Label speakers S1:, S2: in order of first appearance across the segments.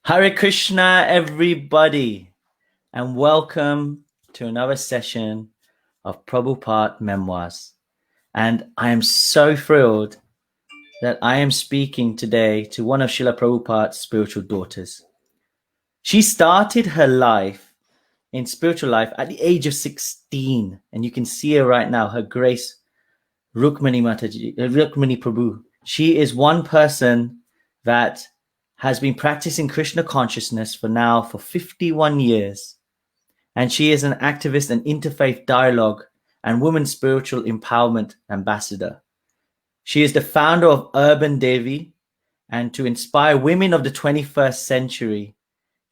S1: Hare Krishna, everybody, and welcome to another session of Prabhupada Memoirs. And I am so thrilled that I am speaking today to one of Srila Prabhupada's spiritual daughters. She started her life in spiritual life at the age of 16, and you can see her right now, Her Grace Rukmini Mataji, Rukmini Prabhu. She is one person that has been practicing Krishna consciousness for 51 years. And she is an activist and interfaith dialogue and women's spiritual empowerment ambassador. She is the founder of Urban Devi and to inspire women of the 21st century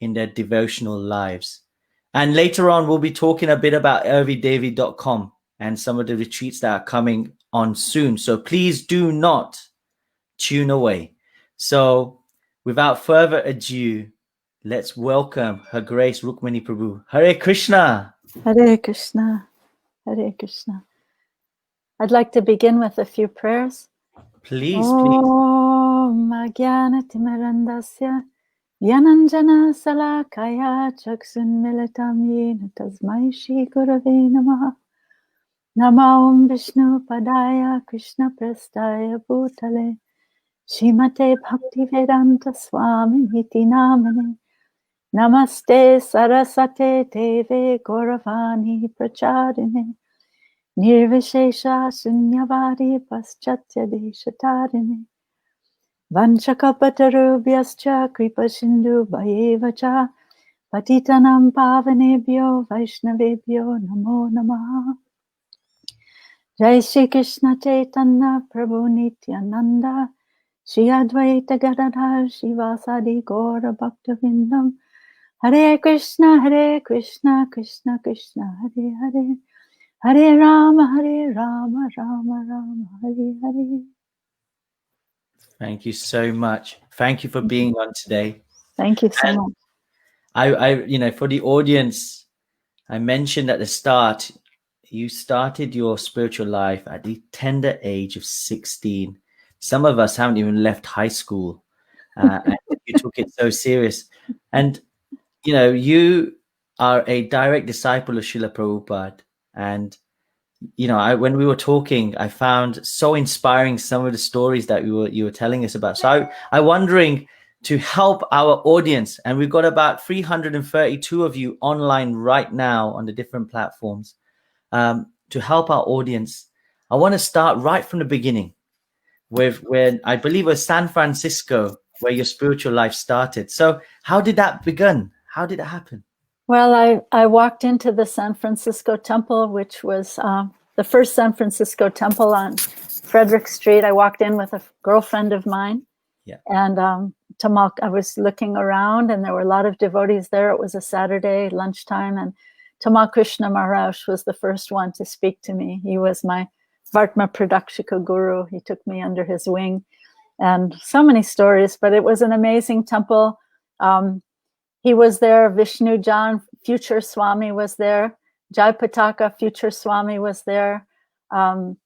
S1: in their devotional lives. And later on, we'll be talking a bit about urvidevi.com and some of the retreats that are coming on soon. So please do not tune away. So without further ado, let's welcome Her Grace Rukmini Prabhu. Hare Krishna.
S2: Hare Krishna. Hare Krishna. I'd like to begin with a few prayers.
S1: Please.
S2: Om Jnana-timirandasya Vyananjana Salakaya Chaksun Militam Yena Tasmai Shri Gurave Namaha. Nama Om Vishnu Padaya Krishna Prastaya Bhutale Shrimate Bhaktivedanta Swami Niti Namane. Namaste Sarasate Deve Gauravani Pracharine Nirvishesha Sunyavadi Paschatya Deshatarine Vanchakapatarubhyascha Kripa Sindhu Bhayevacha Patitanam Pavanebhyo Vaishnavebhyo Namo Namaha. Jai Shri Krishna Chaitanya Prabhu Nityananda Shri Advaita Gadadhar Shivasadi Gaura Bhaktivinoda Hare Krishna, Krishna Krishna, Hare Hare, Hare Rama, Rama Rama, Hare Hare.
S1: Thank you so much. Thank you for being on today.
S2: Thank you so much.
S1: I for the audience, I mentioned at the start, you started your spiritual life at the tender age of 16. Some of us haven't even left high school. And you took it so serious. And you are a direct disciple of Srila Prabhupada. And, when we were talking, I found so inspiring some of the stories that you were telling us about. So I'm wondering, to help our audience, and we've got about 332 of you online right now on the different platforms, to help our audience, I want to start right from the beginning with when I believe it was San Francisco, where your spiritual life started. So how did that begin? How did it happen?
S2: Well, I walked into the San Francisco temple, which was the first San Francisco temple on Frederick Street. I walked in with a girlfriend of mine.
S1: Yeah.
S2: And I was looking around, and there were a lot of devotees there. It was a Saturday lunchtime, and Tamal Krishna Maharaj was the first one to speak to me. He was my Vartma Pradakshika guru. He took me under his wing, and so many stories, but it was an amazing temple. He was there. Vishnu Jan, future Swami, was there. Jai Pataka, future Swami, was there. All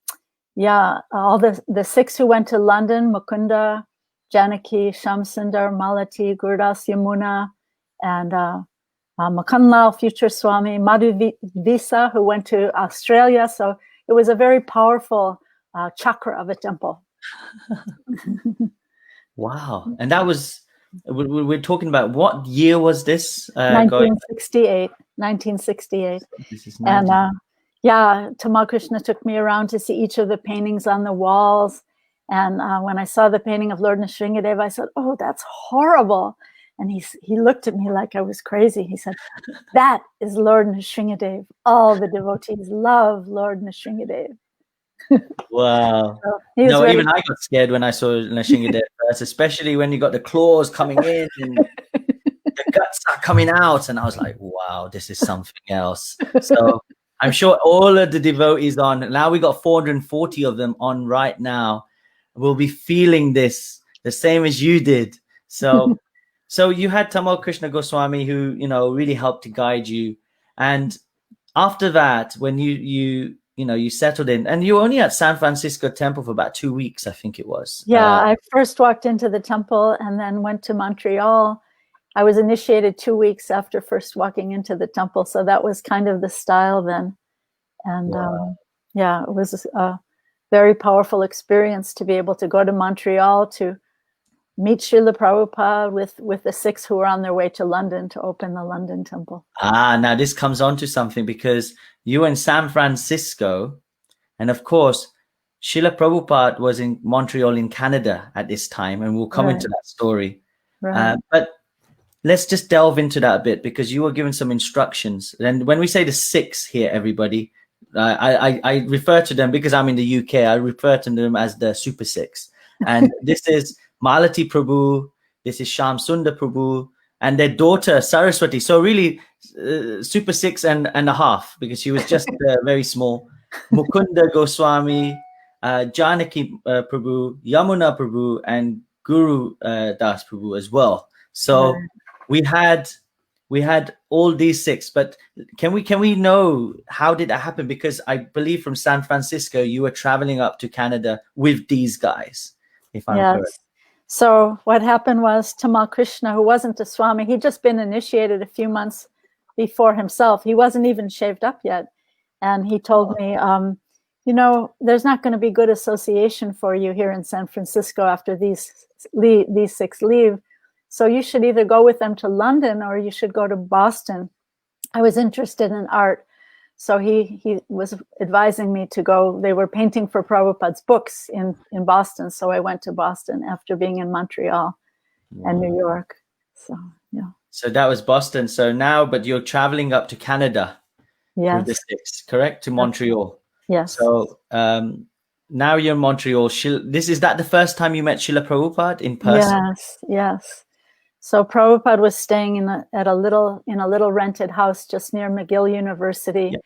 S2: the six who went to London, Mukunda, Janaki, Shamsundar, Malati, Gurdas Yamuna, and Makanlal, future Swami, Madhu Visa, who went to Australia. So it was a very powerful chakra of a temple.
S1: Wow. And that was, we're talking about, what year was this?
S2: 1968. 1968.
S1: This is
S2: and Tamal Krishna took me around to see each of the paintings on the walls. And when I saw the painting of Lord Nrsingadev, I said, "Oh, that's horrible." And he looked at me like I was crazy. He said, "That is Lord Nrsingadev. All the devotees love Lord Nrsingadev."
S1: Wow.
S2: So
S1: even I got scared when I saw Nrsingadev first, especially when you got the claws coming in and the guts are coming out. And I was like, wow, this is something else. So I'm sure all of the devotees now we got 440 of them on right now, will be feeling this the same as you did. So you had Tamal Krishna Goswami, who, really helped to guide you. And after that, when you settled in, and you were only at San Francisco Temple for about 2 weeks, I think it was.
S2: Yeah, I first walked into the temple and then went to Montreal I was initiated 2 weeks after first walking into the temple. So that was kind of the style then. And yeah, it was a very powerful experience to be able to go to Montreal to meet Srila Prabhupada with the 6 who were on their way to London to open the London temple.
S1: Now this comes on to something, because you were in San Francisco, and of course, Srila Prabhupada was in Montreal in Canada at this time, and we'll come into that story.
S2: Right.
S1: But let's just delve into that a bit, because you were given some instructions. And when we say the 6 here, everybody, I refer to them, because I'm in the UK, I refer to them as the Super 6. And this is Malati Prabhu, this is Sham Sundar Prabhu, and their daughter Saraswati. So really, Super 6 and a half, because she was just very small. Mukunda Goswami, Janaki Prabhu, Yamuna Prabhu, and Guru Das Prabhu as well. So we had all these 6, but can we know how did that happen? Because I believe from San Francisco you were traveling up to Canada with these guys, if I'm correct.
S2: So what happened was Tamal Krishna, who wasn't a Swami, he'd just been initiated a few months before himself. He wasn't even shaved up yet. And he told me, there's not going to be good association for you here in San Francisco after these 6 leave. So you should either go with them to London or you should go to Boston. I was interested in art. So he was advising me to go. They were painting for Prabhupada's books in Boston. So I went to Boston after being in Montreal and New York. So, yeah.
S1: So that was Boston. So now, but you're traveling up to Canada with the 6, correct? To Montreal.
S2: Yes.
S1: So now you're in Montreal. Is that the first time you met Srila Prabhupada in person?
S2: Yes. So Prabhupada was staying in a little rented house just near McGill University,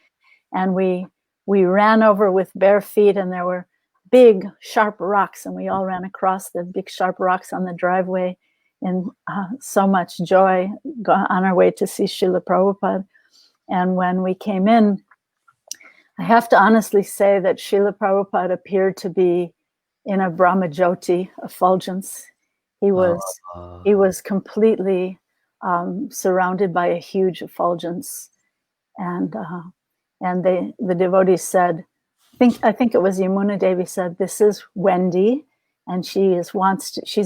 S2: and we ran over with bare feet, and there were big sharp rocks, and we all ran across the big sharp rocks on the driveway in so much joy on our way to see Srila Prabhupada. And when we came in, I have to honestly say that Srila Prabhupada appeared to be in a Brahmajyoti effulgence. He was completely surrounded by a huge effulgence, and the devotees said, I think it was Yamuna Devi said, "This is Wendy, and she's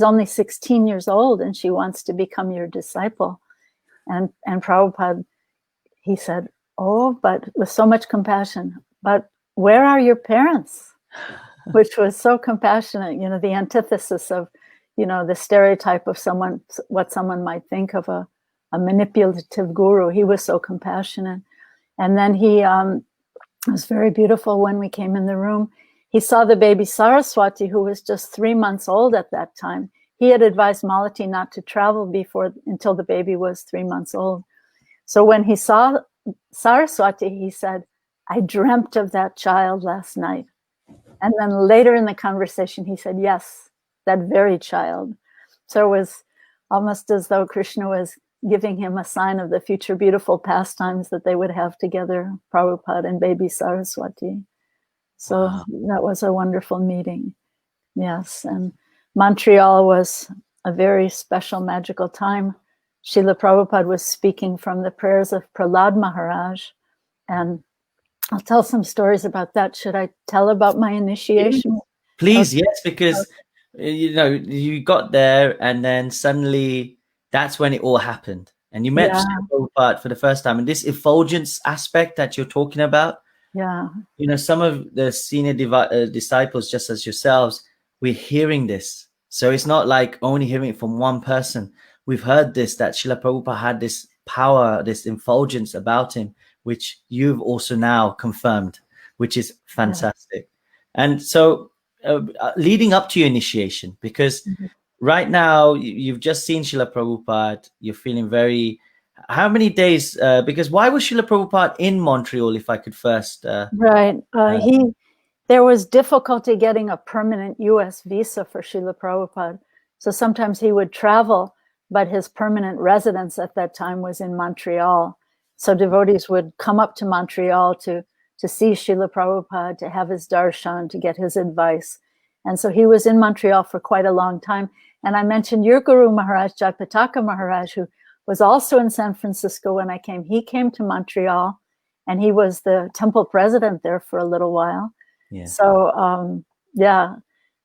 S2: only 16 years old, and she wants to become your disciple." And Prabhupada, he said, "Oh, but with so much compassion, but where are your parents?" Which was so compassionate, the antithesis of the stereotype of what someone might think of a manipulative guru. He was so compassionate. And then it was very beautiful when we came in the room. He saw the baby Saraswati, who was just 3 months old at that time. He had advised Malati not to travel until the baby was 3 months old. So when he saw Saraswati, he said, "I dreamt of that child last night." And then later in the conversation, he said, "Yes, that very child." So it was almost as though Krishna was giving him a sign of the future beautiful pastimes that they would have together, Prabhupada and baby Saraswati. So that was a wonderful meeting. Yes. And Montreal was a very special, magical time. Srila Prabhupada was speaking from the prayers of Prahlad Maharaj. And I'll tell some stories about that. Should I tell about my initiation?
S1: Please, yes, because you got there, and then suddenly that's when it all happened, and you met Prabhupada for the first time. And this effulgence aspect that you're talking about, some of the senior disciples, just as yourselves, we're hearing this. So it's not like only hearing it from one person. We've heard this, that Srila Prabhupada had this power, this effulgence about him, which you've also now confirmed, which is fantastic. And so leading up to your initiation, because right now you've just seen Srila Prabhupada, you're feeling how many days, because why was Srila Prabhupada in Montreal, if I could first?
S2: There was difficulty getting a permanent US visa for Srila Prabhupada. So sometimes he would travel, but his permanent residence at that time was in Montreal. So devotees would come up to Montreal to see Srila Prabhupada, to have his darshan, to get his advice. And so he was in Montreal for quite a long time. And I mentioned your Guru Maharaj, Jayapataka Maharaj, who was also in San Francisco when I came. He came to Montreal, and he was the temple president there for a little while.
S1: Yeah.
S2: So,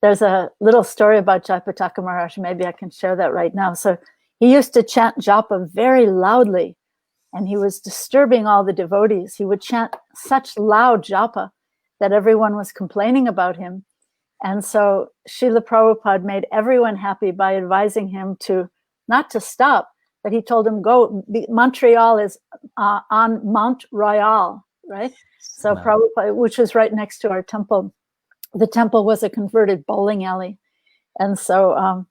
S2: there's a little story about Jayapataka Maharaj. Maybe I can share that right now. So he used to chant japa very loudly, and he was disturbing all the devotees. He would chant such loud japa that everyone was complaining about him. And so Srila Prabhupada made everyone happy by advising him to not to stop, but he told him, Montreal is on Mount Royal, right? So
S1: Wow.
S2: Prabhupada, which was right next to our temple, the temple was a converted bowling alley. And so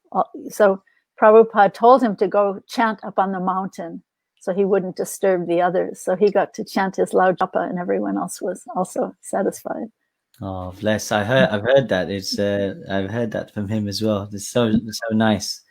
S2: Prabhupada told him to go chant up on the mountain so he wouldn't disturb the others. So he got to chant his loud japa, and everyone else was also satisfied.
S1: Oh, bless! I've heard that. I've heard that from him as well. It's so nice.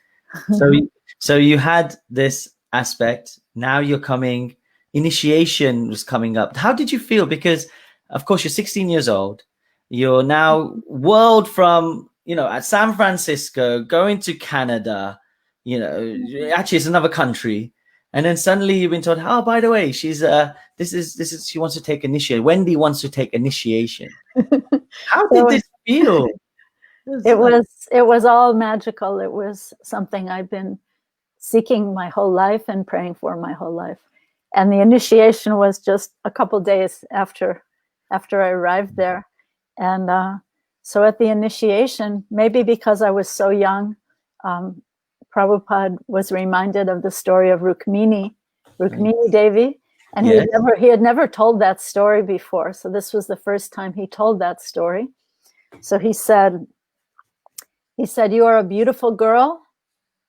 S1: So you had this aspect. Now you're coming. Initiation was coming up. How did you feel? Because of course you're 16 years old. You're now world from at San Francisco going to Canada. Actually it's another country. And then suddenly you've been told, oh, by the way, she's this is she wants to take initiation. Wendy wants to take initiation. How did this feel?
S2: It was all magical. It was something I've been seeking my whole life and praying for my whole life. And the initiation was just a couple days after I arrived there. And so at the initiation, maybe because I was so young, Prabhupada was reminded of the story of Rukmini Devi, and
S1: Yes.
S2: he had never told that story before. So this was the first time he told that story. So he said, you are a beautiful girl,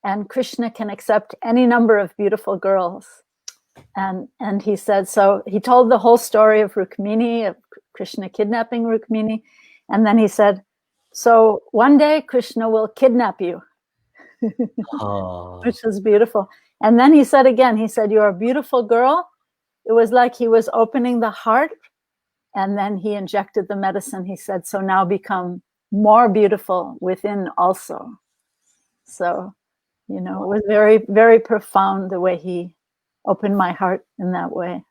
S2: and Krishna can accept any number of beautiful girls. And he said, so he told the whole story of Rukmini, of Krishna kidnapping Rukmini. And then he said, so one day Krishna will kidnap you.
S1: Oh.
S2: Which was beautiful. And then he said again, you're a beautiful girl. It was like he was opening the heart, and then he injected the medicine. He said, so now become more beautiful within also. So, it was very, very profound the way he opened my heart in that way,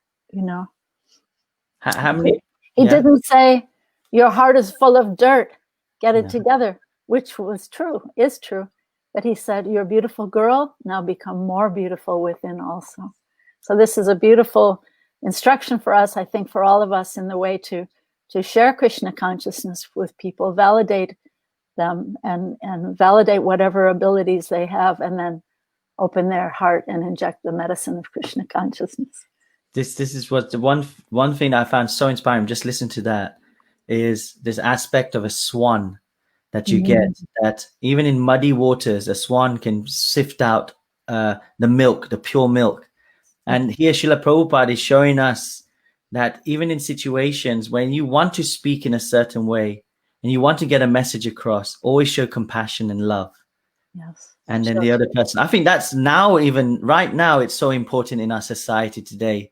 S1: How many?
S2: He didn't say, your heart is full of dirt, get it
S1: No.
S2: together, which is true. But he said, you're a beautiful girl, now become more beautiful within also. So this is a beautiful instruction for us, I think, for all of us in the way to share Krishna consciousness with people, validate them and validate whatever abilities they have, and then open their heart and inject the medicine of Krishna consciousness.
S1: This is what the one thing I found so inspiring. Just listen to that. Is this aspect of a swan that you get, that even in muddy waters, a swan can sift out the milk, the pure milk. And here Srila Prabhupada is showing us that even in situations when you want to speak in a certain way and you want to get a message across, always show compassion and love.
S2: Yes.
S1: And then the other person. I think that's now, even right now, it's so important in our society today,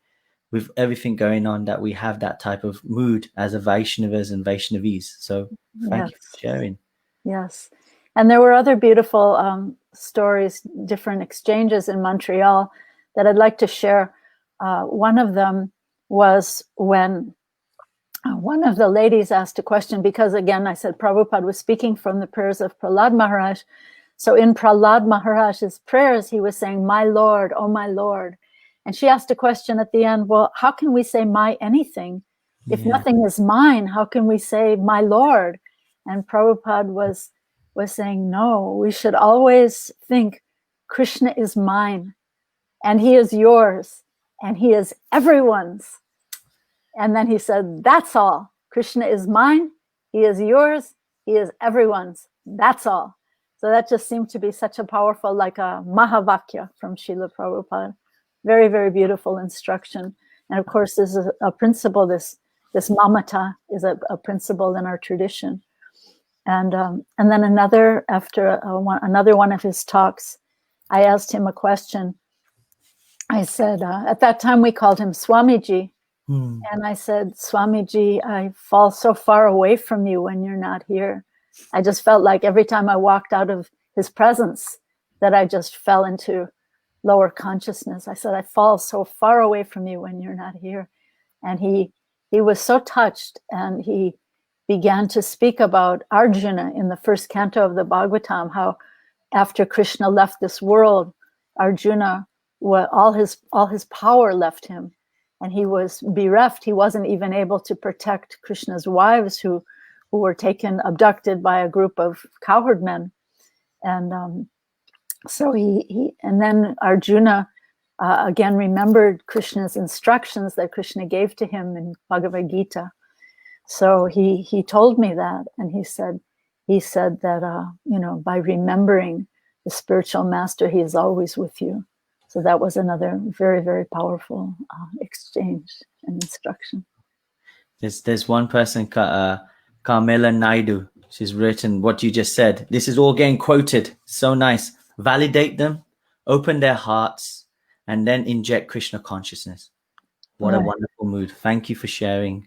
S1: with everything going on, that we have that type of mood as a Vaishnavas and Vaishnavis. So thank you for sharing.
S2: Yes. And there were other beautiful stories, different exchanges in Montreal that I'd like to share. One of them was when one of the ladies asked a question, because again, I said Prabhupada was speaking from the prayers of Prahlad Maharaj. So in Prahlad Maharaj's prayers, he was saying, my Lord, oh my Lord. And she asked a question at the end, well, how can we say my anything? If nothing is mine, how can we say my Lord? And Prabhupada was saying, no, we should always think Krishna is mine, and he is yours, and he is everyone's. And then he said, that's all. Krishna is mine, he is yours, he is everyone's. That's all. So that just seemed to be such a powerful, like a Mahavakya from Srila Prabhupada. Very, very beautiful instruction. And of course, this is a principle, this mamata is a principle in our tradition. And then after another one of his talks, I asked him a question. I said, at that time we called him Swamiji. And I said, Swamiji, I fall so far away from you when you're not here. I just felt like every time I walked out of his presence that I just fell into lower consciousness. I said, I fall so far away from you when you're not here. And he was so touched, and he began to speak about Arjuna in the first canto of the Bhagavatam, how after Krishna left this world, Arjuna, all his power left him, and he was bereft. He wasn't even able to protect Krishna's wives, who were abducted by a group of cowherd men. And so and then Arjuna again remembered Krishna's instructions that Krishna gave to him in Bhagavad Gita. So he told me that, and he said that by remembering the spiritual master, he is always with you. So that was another very, very powerful exchange and instruction.
S1: There's one person, Carmela Naidu. She's written what you just said. This is all getting quoted. So nice. Validate them, open their hearts, and then inject Krishna consciousness. What a wonderful mood. Thank you for sharing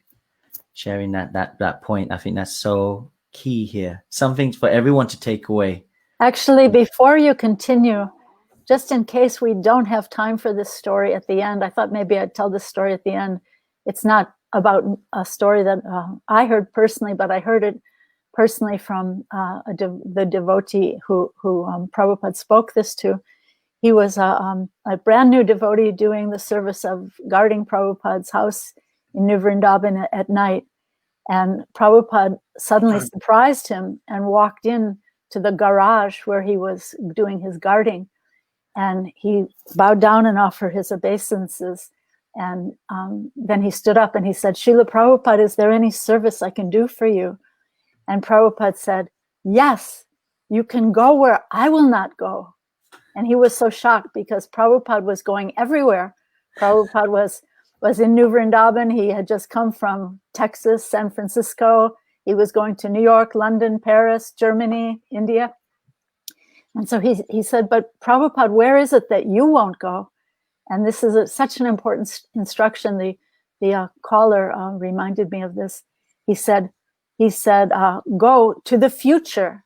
S1: that point. I think that's so key here. Something for everyone to take away.
S2: Actually, before you continue, just in case we don't have time for this story at the end, I thought maybe I'd tell this story at the end. It's not about a story that I heard personally, but I heard it personally from the devotee who Prabhupada spoke this to. He was a brand new devotee doing the service of guarding Prabhupada's house in New Vrindavan at night. And Prabhupada suddenly surprised him and walked in to the garage where he was doing his guarding. And he bowed down and offered his obeisances. And then he stood up and he said, Srila Prabhupada, is there any service I can do for you? And Prabhupada said, yes, you can go where I will not go. And he was so shocked because Prabhupada was going everywhere. Prabhupada was in New Vrindavan. He had just come from Texas, San Francisco. He was going to New York, London, Paris, Germany, India. And so he said, but Prabhupada, where is it that you won't go? And this is such an important instruction. The caller reminded me of this. He said, go to the future,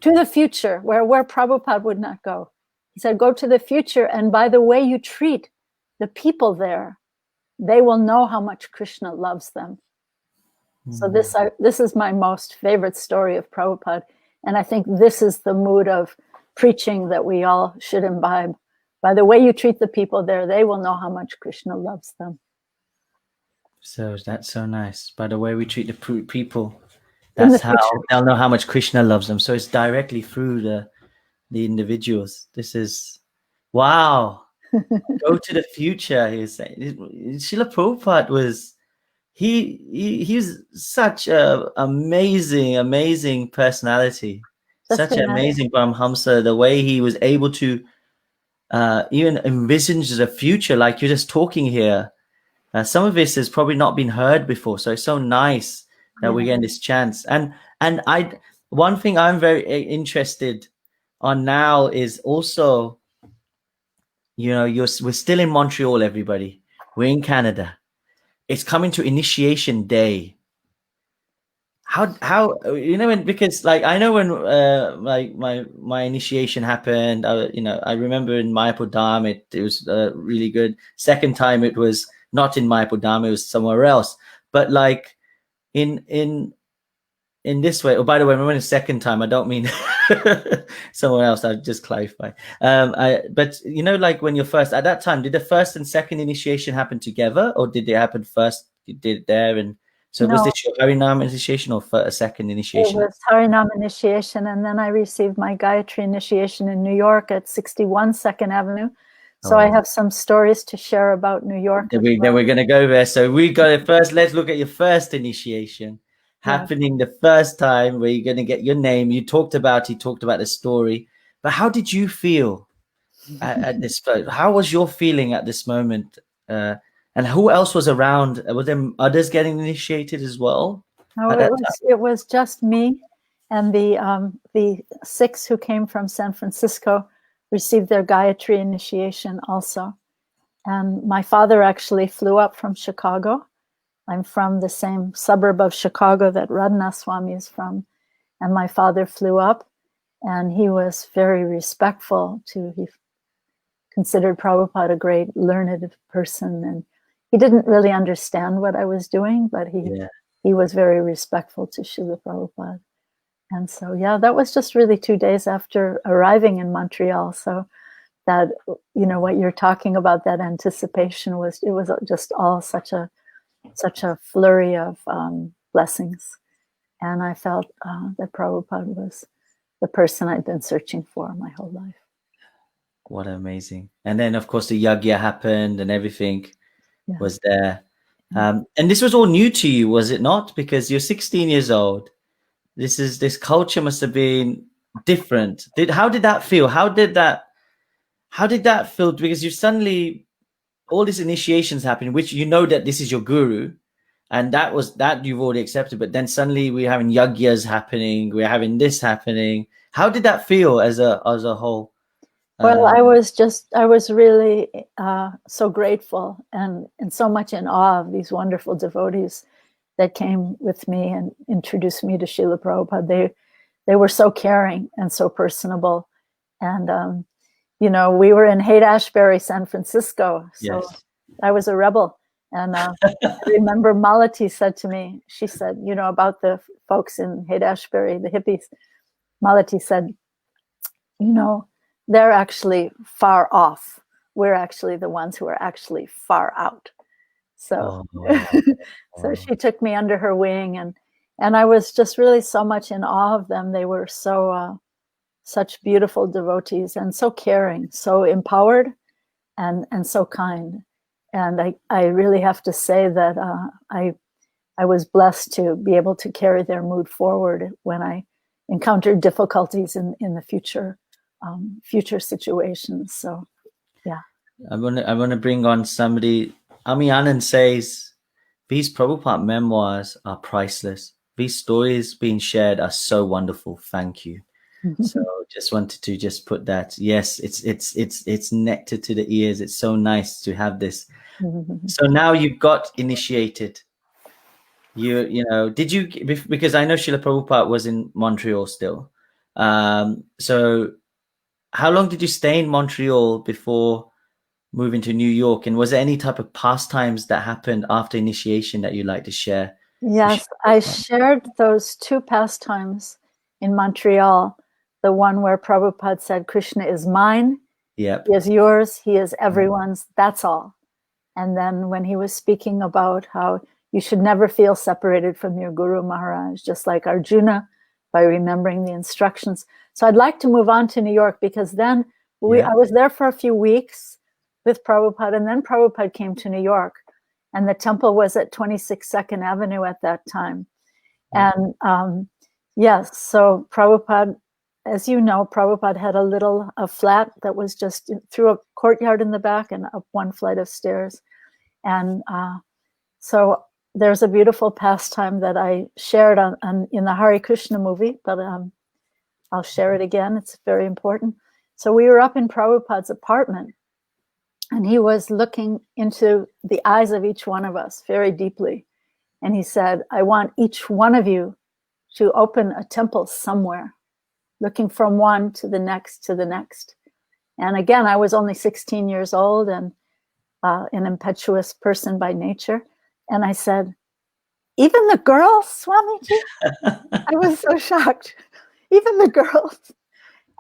S2: where Prabhupada would not go. He said, go to the future, and by the way you treat the people there, they will know how much Krishna loves them. So this is my most favorite story of Prabhupada. And I think this is the mood of preaching that we all should imbibe. By the way you treat the people there, they will know how much Krishna loves them.
S1: So that's so nice. By the way we treat the people, that's how they'll know how much Krishna loves them. So it's directly through the individuals. This is, wow. Go to the future, he was saying. Srila Prabhupada was, he's such a amazing personality. Such an amazing Paramahamsa, the way he was able to even envisage the future, like you're just talking here. Some of this has probably not been heard before, so it's so nice that we're getting this chance. And one thing I'm very interested on now is also, we're still in Montreal, everybody. We're in Canada. It's coming to Initiation Day. How because like I know when like my initiation happened, I remember in Mayapur Dham it was really good. Second time it was not in Mayapur Dham, it was somewhere else. But like in this way, oh, by the way, remember the second time, I don't mean somewhere else, I'll just clarify. But like when you're first, at that time, did the first and second initiation happen together, or did they happen first, you did it there? And so was this your Harinam initiation or a second initiation?
S2: It was Harinam initiation, and then I received my Gayatri initiation in New York at 61 2nd Avenue. So I have some stories to share about New York.
S1: Then we're going to go there. So we got it first. Let's look at your first initiation happening the first time where you're going to get your name. He talked about the story, but how did you feel at this? How was your feeling at this moment? And who else was around? Were there others getting initiated as well?
S2: No, it was just me and the 6 who came from San Francisco received their Gayatri initiation also. And my father actually flew up from Chicago. I'm from the same suburb of Chicago that Radhanath Swami is from. And my father flew up, and he was very respectful considered Prabhupada a great learned person, and he didn't really understand what I was doing, but he was very respectful to Srila Prabhupada. And so, yeah, that was just really 2 days after arriving in Montreal. So that, what you're talking about, that anticipation it was just all such a flurry of blessings. And I felt that Prabhupada was the person I'd been searching for my whole life.
S1: What amazing. And then, of course, the yagya happened and everything was there. And this was all new to you, was it not? Because you're 16 years old. This culture must have been different. How did that feel? How did that feel? Because you suddenly, all these initiations happen, which that this is your guru, and that you've already accepted. But then suddenly we're having yagyas happening. We're having this happening. How did that feel as a whole?
S2: Well, I was really so grateful and so much in awe of these wonderful devotees that came with me and introduced me to Srila Prabhupada. They were so caring and so personable. And, we were in Haight-Ashbury, San Francisco. So yes. I was a rebel. And I remember Malati said to me, she said, about the folks in Haight-Ashbury, the hippies, Malati said, they're actually far off. We're actually the ones who are actually far out. So, so she took me under her wing, and I was just really so much in awe of them. They were such beautiful devotees and so caring, so empowered, and so kind. And I really have to say that I was blessed to be able to carry their mood forward when I encountered difficulties in the future situations. So, yeah.
S1: I want to bring on somebody. Ami Anand says, these Prabhupada memoirs are priceless. These stories being shared are so wonderful. Thank you. So just wanted to just put that. Yes, it's nectar to the ears. It's so nice to have this. So now you've got initiated. Did you, because I know Srila Prabhupada was in Montreal still. So how long did you stay in Montreal before moving to New York? And was there any type of pastimes that happened after initiation that you'd like to share?
S2: Yes, I shared those 2 pastimes in Montreal. The one where Prabhupada said, Krishna is mine,
S1: yep.
S2: He is yours, he is everyone's, that's all. And then when he was speaking about how you should never feel separated from your Guru Maharaj, just like Arjuna, by remembering the instructions. So I'd like to move on to New York, because then I was there for a few weeks with Prabhupada, and then Prabhupada came to New York, and the temple was at 26 2nd Avenue at that time. And yes, so Prabhupada, as you know, Prabhupada had a flat that was just through a courtyard in the back and up one flight of stairs. And so there's a beautiful pastime that I shared in the Hare Krishna movie, but I'll share it again. It's very important. So we were up in Prabhupada's apartment, and he was looking into the eyes of each one of us very deeply. And he said, I want each one of you to open a temple somewhere, looking from one to the next to the next. And again, I was only 16 years old and an impetuous person by nature. And I said, even the girls, Swamiji? I was so shocked. Even the girls.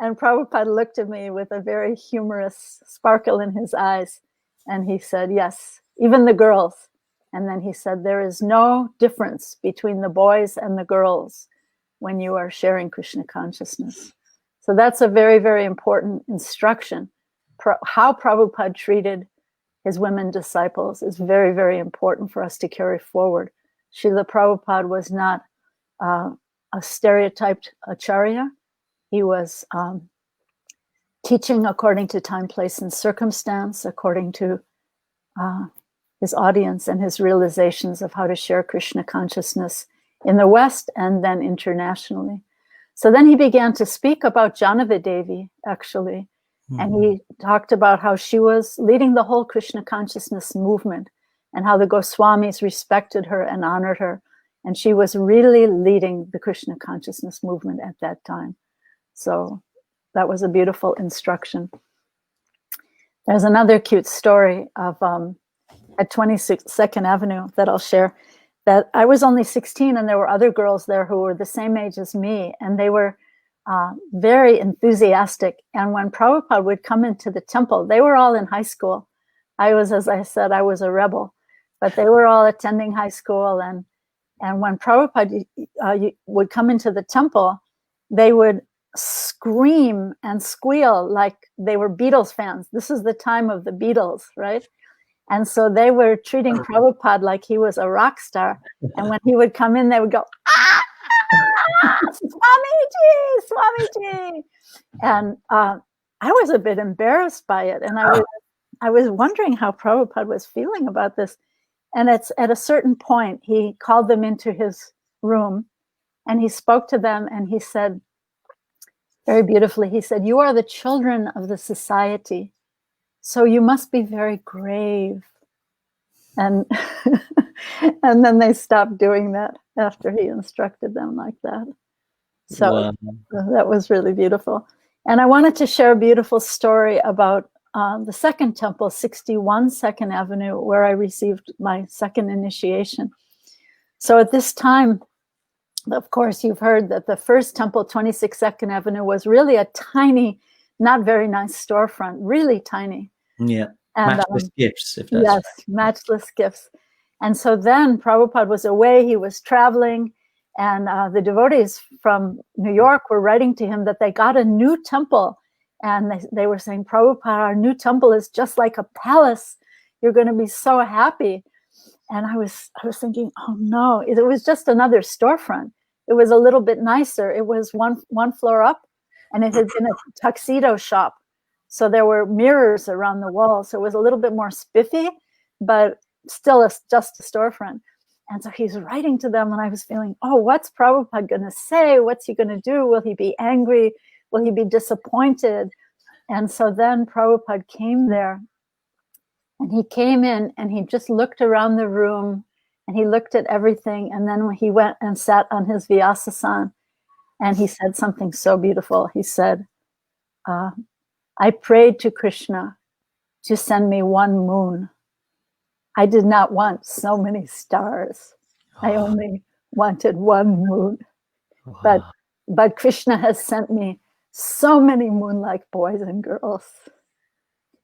S2: And Prabhupada looked at me with a very humorous sparkle in his eyes. And he said, yes, even the girls. And then he said, there is no difference between the boys and the girls when you are sharing Krishna consciousness. So that's a very, very important instruction. How Prabhupada treated his women disciples is very, very important for us to carry forward. Srila Prabhupada was not a stereotyped acharya. He was teaching according to time, place, and circumstance, according to his audience and his realizations of how to share Krishna consciousness in the West and then internationally. So then he began to speak about Janavi Devi, actually. And he talked about how she was leading the whole Krishna consciousness movement and how the Goswamis respected her and honored her. And she was really leading the Krishna consciousness movement at that time. So that was a beautiful instruction. There's another cute story of at 22nd Avenue that I'll share, that I was only 16 and there were other girls there who were the same age as me, and they were very enthusiastic. And when Prabhupada would come into the temple, they were all in high school. I was, as I said, I was a rebel, but they were all attending high school. And when Prabhupada would come into the temple, they would scream and squeal like they were Beatles fans. This is the time of the Beatles, right? And so they were treating Prabhupada like he was a rock star. And when he would come in, they would go, ah, Swamiji, Swamiji. And I was a bit embarrassed by it. And I was wondering how Prabhupada was feeling about this. And it's at a certain point, he called them into his room and he spoke to them and he said, very beautifully, he said, "You are the children of the society, so you must be very grave." And and then they stopped doing that after he instructed them like that. So
S1: Wow.
S2: that was really beautiful. And I wanted to share a beautiful story about the second temple, 61 2nd Avenue, where I received my second initiation. So at this time, of course, you've heard that the first temple, 26 2nd Avenue, was really a tiny, not very nice storefront, really tiny.
S1: Yeah.
S2: And,
S1: matchless gifts, if that's
S2: yes, matchless gifts. And so then Prabhupada was away, he was traveling, and the devotees from New York were writing to him that they got a new temple. And they were saying, Prabhupada, our new temple is just like a palace. You're going to be so happy. And I was thinking, oh no, it was just another storefront. It was a little bit nicer. It was one floor up, and it had been a tuxedo shop. So there were mirrors around the wall. So it was a little bit more spiffy, but still just a storefront. And so he's writing to them, and I was feeling, oh, what's Prabhupada going to say? What's he going to do? Will he be angry? Will he be disappointed? And so then Prabhupada came there. And he came in and he just looked around the room and he looked at everything. And then when he went and sat on his Vyasasan, and he said something so beautiful. He said, I prayed to Krishna to send me one moon. I did not want so many stars. I only wanted one moon.
S1: wow.
S2: But Krishna has sent me so many moon-like boys and girls.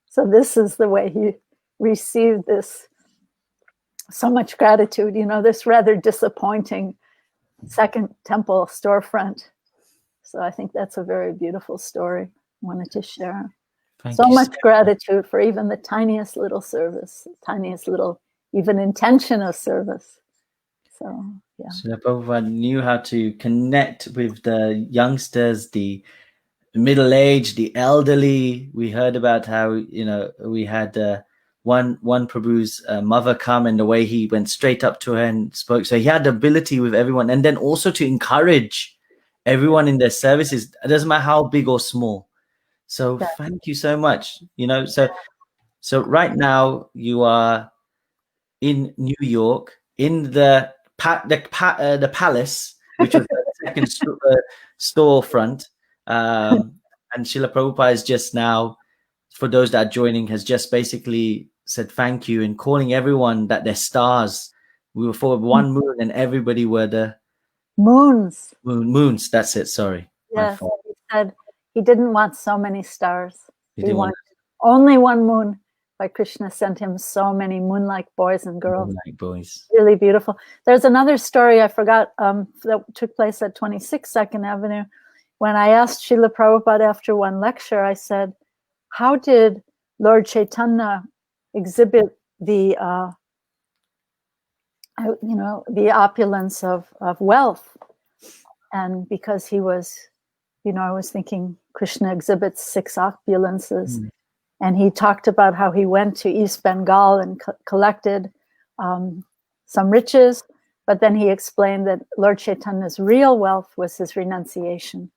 S2: So this is the way he received this, so much gratitude, this rather disappointing second temple storefront. So I think that's a very beautiful story I wanted to share.
S1: Thank
S2: So
S1: you
S2: much gratitude for even the tiniest little service, tiniest little even intention of service. So yeah.
S1: So Prabhupada knew how to connect with the youngsters, the middle-aged, the elderly. We heard about how we had one Prabhu's mother come, and the way he went straight up to her and spoke. So he had the ability with everyone, and then also to encourage everyone in their services. It doesn't matter how big or small. So thank you so much. So right now you are in New York in the palace, which was the second storefront. And Srila Prabhupada is just now, for those that are joining, has just basically said thank you and calling everyone that they're stars. We were for one moon, and everybody were the
S2: moons.
S1: Moons. That's it. Sorry.
S2: Yes, he said he didn't want so many stars.
S1: He
S2: wanted only one moon. But Krishna sent him so many moon-like boys and girls.
S1: Moon-like boys.
S2: Really beautiful. There's another story I forgot that took place at 26 2nd Avenue. When I asked Srila Prabhupada after one lecture, I said, how did Lord Chaitanya exhibit the opulence of wealth? And because he was, I was thinking Krishna exhibits 6 opulences. And he talked about how he went to East Bengal and collected some riches. But then he explained that Lord Chaitanya's real wealth was his renunciation.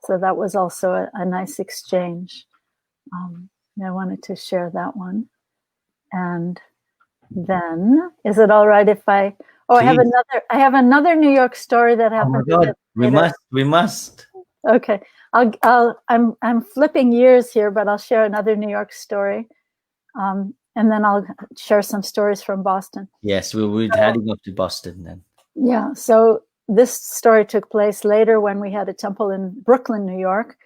S2: So that was also a nice exchange. I wanted to share that one. And then, is it all right if I have another New York story that happened?
S1: Oh my God, we must.
S2: Okay. I'm flipping years here, but I'll share another New York story, and then I'll share some stories from Boston.
S1: Yes, we're heading off to Boston then.
S2: Yeah. So this story took place later when we had a temple in Brooklyn, New York.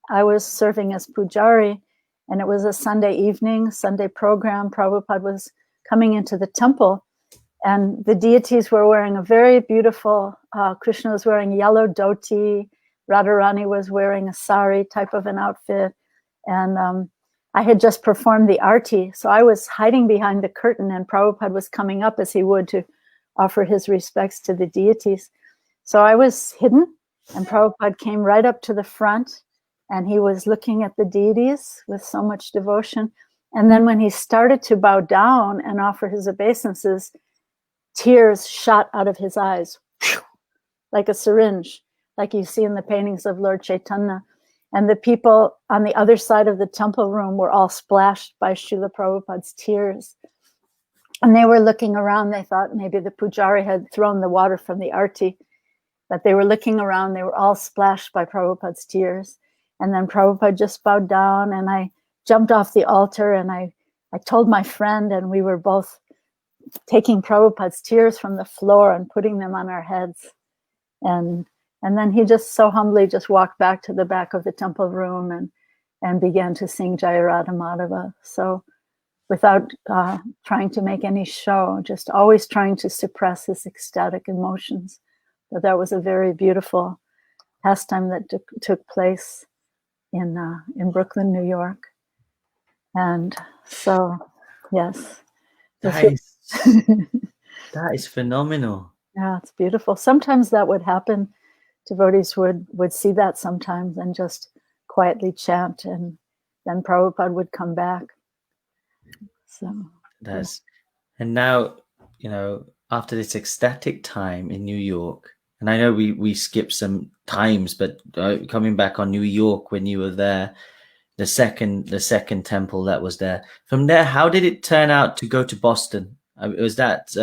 S2: I was serving as pujari, and it was a Sunday evening, Sunday program. Prabhupada was coming into the temple, and the deities were wearing a very beautiful, Krishna was wearing yellow dhoti, Radharani was wearing a sari type of an outfit, and I had just performed the arti, so I was hiding behind the curtain, and Prabhupada was coming up as he would to offer his respects to the deities. So I was hidden, and Prabhupada came right up to the front, and he was looking at the deities with so much devotion. And then when he started to bow down and offer his obeisances, tears shot out of his eyes, like a syringe, like you see in the paintings of Lord Chaitanya. And the people on the other side of the temple room were all splashed by Srila Prabhupada's tears. And they were looking around. They thought maybe the pujari had thrown the water from the arti, but they were looking around. They were all splashed by Prabhupada's tears. And then Prabhupada just bowed down, and I jumped off the altar, and I told my friend, and we were both taking Prabhupada's tears from the floor and putting them on our heads. And then he just so humbly just walked back to the back of the temple room and began to sing Jaya Radha Madhava. So without trying to make any show, just always trying to suppress his ecstatic emotions. But that was a very beautiful pastime that took place in Brooklyn, New York. And so, yes.
S1: That is phenomenal.
S2: Yeah, it's beautiful. Sometimes that would happen. Devotees would see that sometimes and just quietly chant, and then Prabhupada would come back. So
S1: that's, and now, after this ecstatic time in New York, and I know we skipped some times, but coming back on New York when you were there, the second temple that was there. From there, how did it turn out to go to Boston? Was that?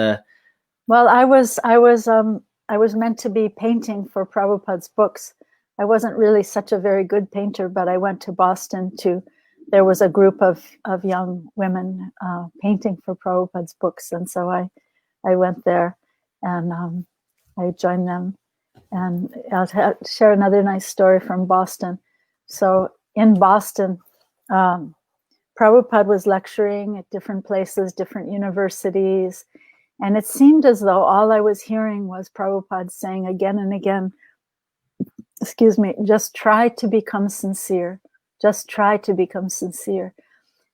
S2: Well, I was meant to be painting for Prabhupada's books. I wasn't really such a very good painter, but I went to Boston there was a group of young women painting for Prabhupada's books. And so I went there and I joined them. And I'll share another nice story from Boston. So in Boston, Prabhupada was lecturing at different places, different universities. And it seemed as though all I was hearing was Prabhupada saying again and again, just try to become sincere. Just try to become sincere.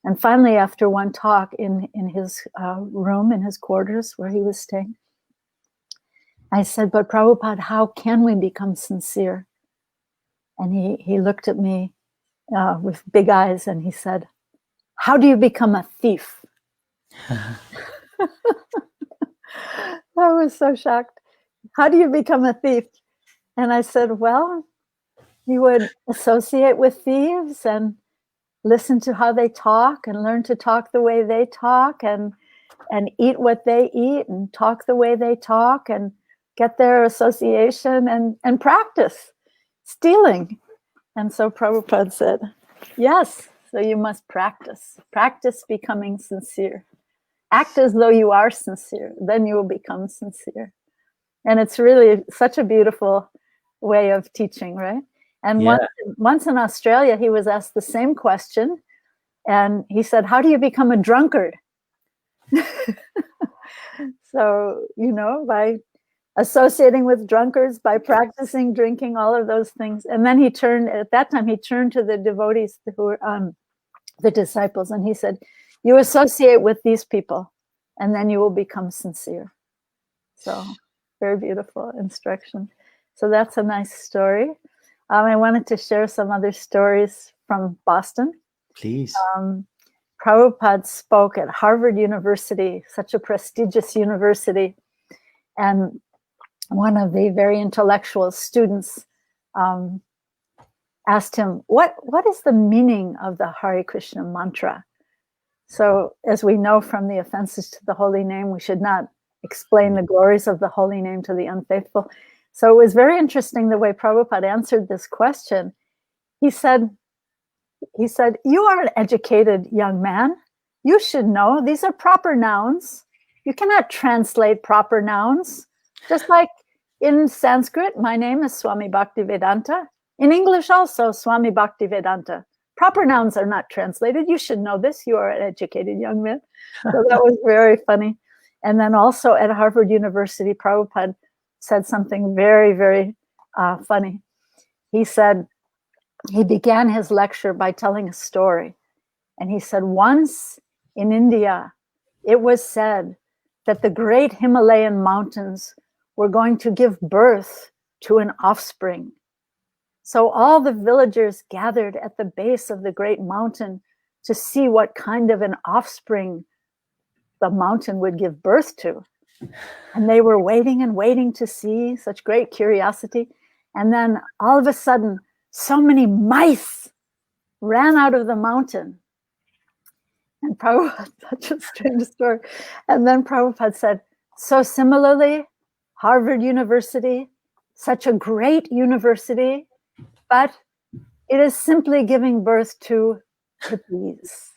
S2: And finally, after one talk in his room, in his quarters where he was staying, I said, but Prabhupada, how can we become sincere? And he looked at me with big eyes and he said, how do you become a thief? I was so shocked. How do you become a thief? And I said, well, you would associate with thieves and listen to how they talk and learn to talk the way they talk and eat what they eat and talk the way they talk and get their association and practice stealing. And so Prabhupada said, yes, so you must practice becoming sincere. Act as though you are sincere, then you will become sincere. And it's really such a beautiful way of teaching, right? And once in Australia, he was asked the same question, and he said, how do you become a drunkard? So, by associating with drunkards, by practicing drinking, all of those things. And then at that time, he turned to the devotees who were the disciples, and he said, you associate with these people, and then you will become sincere. So, very beautiful instruction. So that's a nice story. I wanted to share some other stories from Boston.
S1: Please.
S2: Prabhupada spoke at Harvard University, such a prestigious university. And one of the very intellectual students asked him, what is the meaning of the Hare Krishna mantra? So as we know from the offenses to the holy name, we should not explain the glories of the holy name to the unfaithful. So it was very interesting the way Prabhupada answered this question. he said, you are an educated young man. You should know these are proper nouns. You cannot translate proper nouns. Just like in Sanskrit, my name is Swami Bhaktivedanta. In English also, Swami Bhaktivedanta. Proper nouns are not translated. You should know this. You are an educated young man. So that was very funny. And then also at Harvard University, Prabhupada said something very, very funny. He said, he began his lecture by telling a story. And he said, once in India, it was said that the great Himalayan mountains were going to give birth to an offspring. So all the villagers gathered at the base of the great mountain to see what kind of an offspring the mountain would give birth to. And they were waiting and waiting to see, such great curiosity. And then all of a sudden, so many mice ran out of the mountain. And Prabhupada, such a strange story. And then Prabhupada said, so similarly, Harvard University, such a great university, but it is simply giving birth to hippies.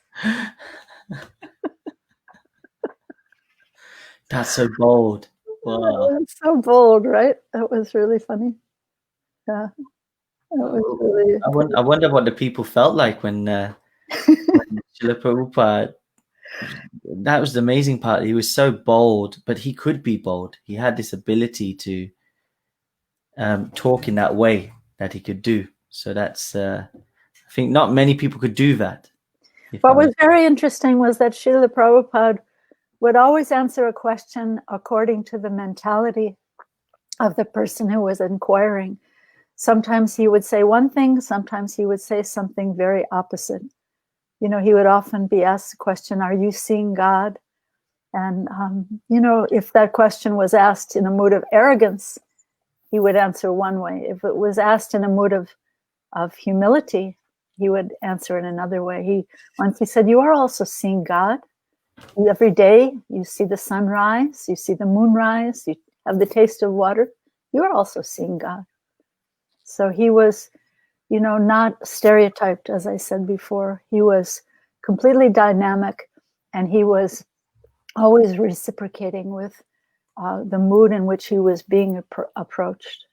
S1: That's so bold. Wow.
S2: That's so bold, right? That was really funny. Yeah. That was really
S1: I wonder what the people felt like when Srila Prabhupada, that was the amazing part. He was so bold, but he could be bold. He had this ability to talk in that way that he could do. So that's, I think not many people could do that.
S2: What was very interesting was that Srila Prabhupada would always answer a question according to the mentality of the person who was inquiring. Sometimes he would say one thing, sometimes he would say something very opposite. You know, he would often be asked the question, are you seeing God? And, you know, if that question was asked in a mood of arrogance, he would answer one way. If it was asked in a mood of humility, he would answer in another way. Once he said, you are also seeing God. Every day you see the sunrise, you see the moonrise, you have the taste of water. You are also seeing God. So he was, you know, not stereotyped, as I said before. He was completely dynamic, and he was always reciprocating with the mood in which he was being approached,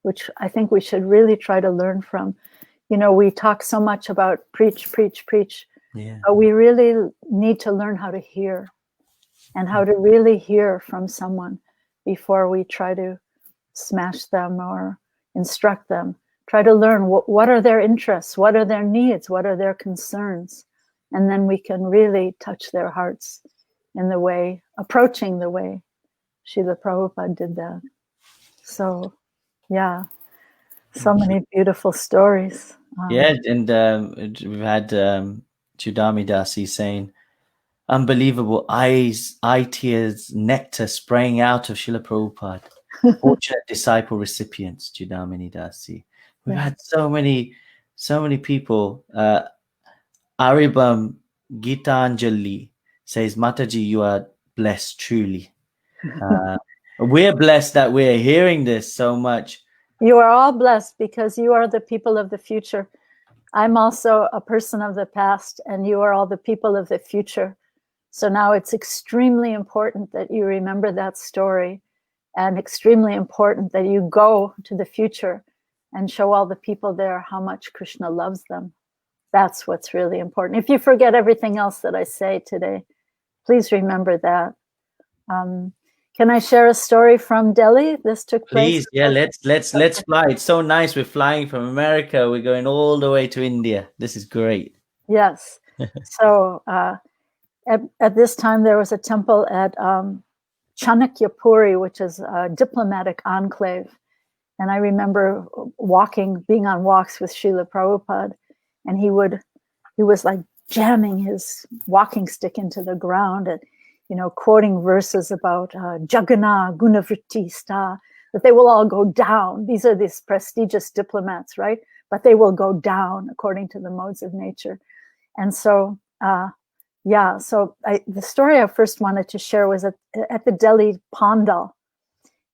S2: which I think we should really try to learn from. You know, we talk so much about preach, preach, preach, but we really need to learn how to hear and how to really hear from someone before we try to smash them or instruct them. Try to learn what are their interests, what are their needs, what are their concerns, and then we can really touch their hearts in the way, approaching the way Srila Prabhupada did that. So, yeah, so many beautiful stories.
S1: Yeah, and we've had Chudami Dasi saying, unbelievable eye tears, nectar spraying out of Srila Prabhupada. Fortunate disciple recipients, Chudamini Dasi. We've had so many people. Aribam Gitanjali says, Mataji, you are blessed truly. We're blessed that we're hearing this so much.
S2: You are all blessed because you are the people of the future. I'm also a person of the past, and you are all the people of the future. So now it's extremely important that you remember that story, and extremely important that you go to the future and show all the people there how much Krishna loves them. That's what's really important. If you forget everything else that I say today, please remember that. Can I share a story from Delhi? This took place.
S1: Please, yeah, let's fly. It's so nice. We're flying from America. We're going all the way to India. This is great.
S2: Yes. So at this time, there was a temple at Chanakyapuri, which is a diplomatic enclave. And I remember being on walks with Srila Prabhupada, and he was like jamming his walking stick into the ground and, you know, quoting verses about Jagana, Gunavritti, Sta, that they will all go down. These are these prestigious diplomats, right? But they will go down according to the modes of nature. And so, the story I first wanted to share was at the Delhi Pandal.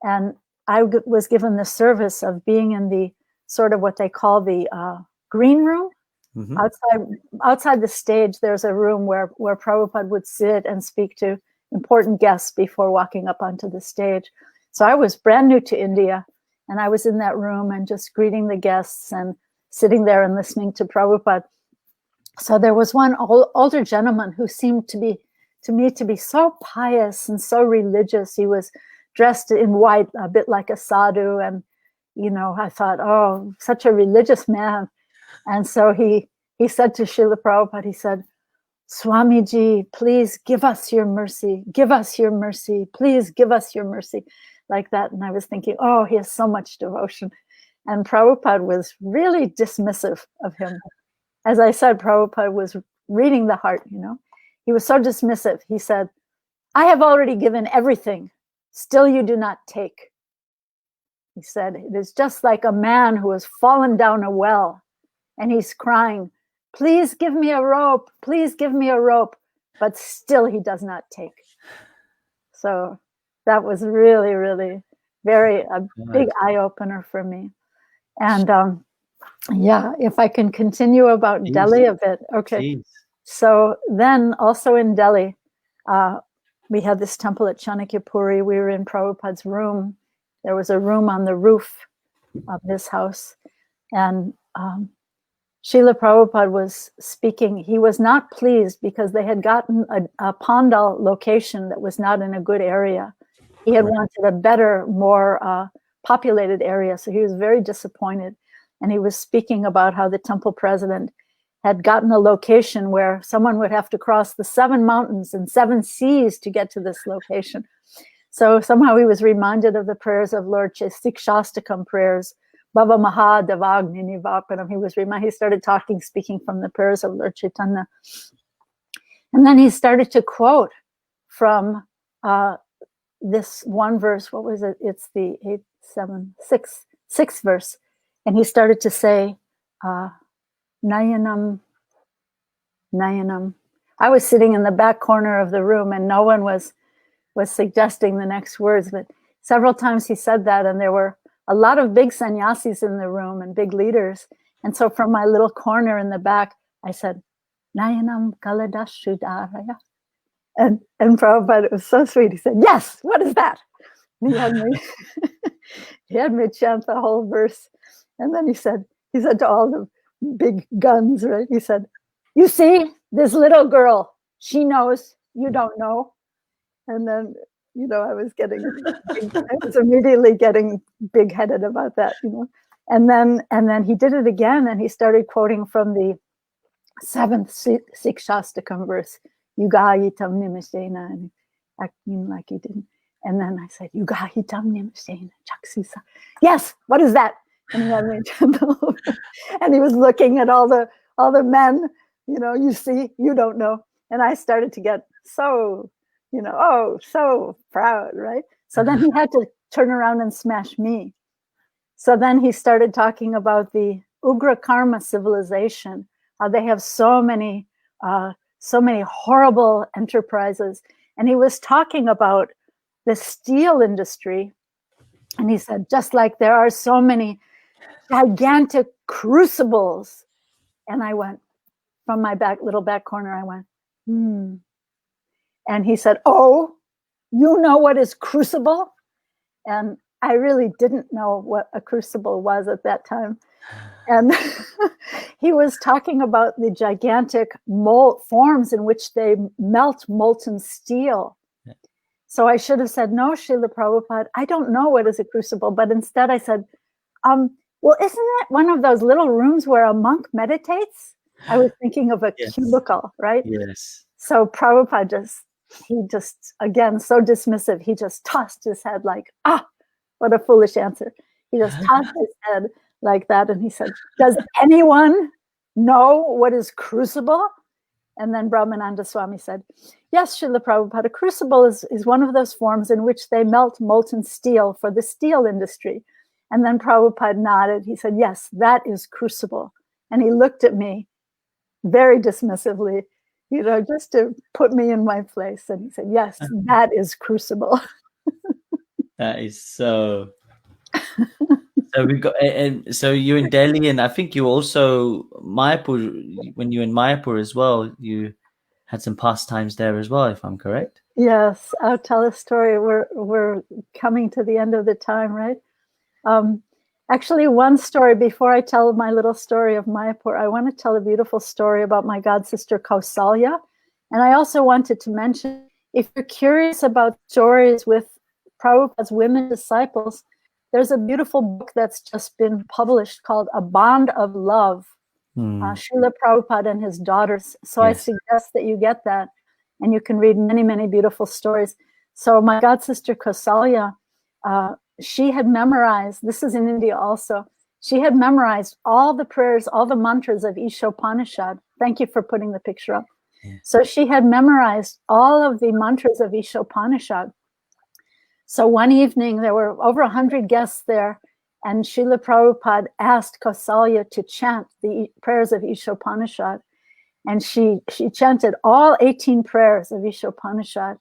S2: And I was given the service of being in the sort of what they call the green room.
S1: Mm-hmm.
S2: Outside the stage, there's a room where Prabhupada would sit and speak to important guests before walking up onto the stage. So I was brand new to India, and I was in that room and just greeting the guests and sitting there and listening to Prabhupada. So there was one older gentleman who seemed to me to be so pious and so religious. He was dressed in white, a bit like a sadhu, and I thought, oh, such a religious man. And so he said to Srila Prabhupada, he said, Swamiji, please give us your mercy. Give us your mercy. Please give us your mercy. Like that. And I was thinking, oh, he has so much devotion. And Prabhupada was really dismissive of him. As I said, Prabhupada was reading the heart, He was so dismissive. He said, I have already given everything. Still you do not take. He said, it is just like a man who has fallen down a well and he's crying, please give me a rope. Please give me a rope. But still he does not take. So that was really, really a big eye opener for me. And if I can continue about Delhi a bit. Okay. Jeez. So then also in Delhi, we had this temple at Chanakyapuri. We were in Prabhupada's room. There was a room on the roof of this house. And Srila Prabhupada was speaking. He was not pleased because they had gotten a pandal location that was not in a good area. He had wanted a better, more populated area. So he was very disappointed. And he was speaking about how the temple president had gotten a location where someone would have to cross the 7 mountains and 7 seas to get to this location. So somehow he was reminded of the prayers of Lord Sikshastakam prayers, Baba Maha Devagni Nivapanam. He started speaking from the prayers of Lord Chaitanya. And then he started to quote from this one verse. What was it? It's the 6th verse. And he started to say, Nayanam, Nayanam. I was sitting in the back corner of the room and no one was suggesting the next words, but several times he said that, and there were a lot of big sannyasis in the room and big leaders. And so from my little corner in the back, I said, Nayanam Kaladashudaraya. And Prabhupada, it was so sweet. He said, yes, what is that? And he had me chant the whole verse. And then he said to all the big guns, right? He said, you see, this little girl, she knows, you don't know. And then, I was immediately getting big-headed about that, And then he did it again, and he started quoting from the 7th Sikshastakam verse, Yugayitam Nimashena, and acting like he didn't. And then I said, Yugayitam Nimashena Chaksisa. Yes, what is that? And he had me and he was looking at all the men, you see, you don't know. And I started to get so, so proud, right? So then he had to turn around and smash me. So then he started talking about the Ugra Karma civilization, how they have so many horrible enterprises. And he was talking about the steel industry. And he said, just like there are so many gigantic crucibles. And I went, from my little back corner, I went, And he said, oh, you know what is crucible? And I really didn't know what a crucible was at that time. And he was talking about the gigantic forms in which they melt molten steel. Yeah. So I should have said, no, Srila Prabhupada, I don't know what is a crucible. But instead I said, well, isn't it one of those little rooms where a monk meditates? I was thinking of a cubicle, right?
S1: Yes.
S2: So Prabhupada he just, again, so dismissive. He just tossed his head like, what a foolish answer. He just tossed his head like that. And he said, does anyone know what is crucible? And then Brahmananda Swami said, yes, Srila Prabhupada, a crucible is one of those forms in which they melt molten steel for the steel industry. And then Prabhupada nodded. He said, yes, that is crucible. And he looked at me very dismissively, just to put me in my place. And he said, yes, that is crucible.
S1: That is so So we got, and so you're in Delhi, and I think you also Mayapur. When you were in Mayapur as well, you had some pastimes there as well, if I'm correct.
S2: Yes, I'll tell a story. We're coming to the end of the time, right? Actually, one story before I tell my little story of Mayapur, I want to tell a beautiful story about my god sister Kausalya. And I also wanted to mention, if you're curious about stories with Prabhupada's women disciples, there's a beautiful book that's just been published called A Bond of Love, Srila Prabhupada and his daughters. So I
S1: Yes.
S2: suggest that you get that, and you can read many, many beautiful stories. So my god sister Kausalya, she had memorized, this is in India also, she had memorized all the prayers, all the mantras of Ishopanishad. Thank you for putting the picture up.
S1: Yeah.
S2: So she had memorized all of the mantras of Ishopanishad. So one evening, there were over 100 guests there, and Srila Prabhupada asked Kausalya to chant the prayers of Ishopanishad. And she chanted all 18 prayers of Ishopanishad.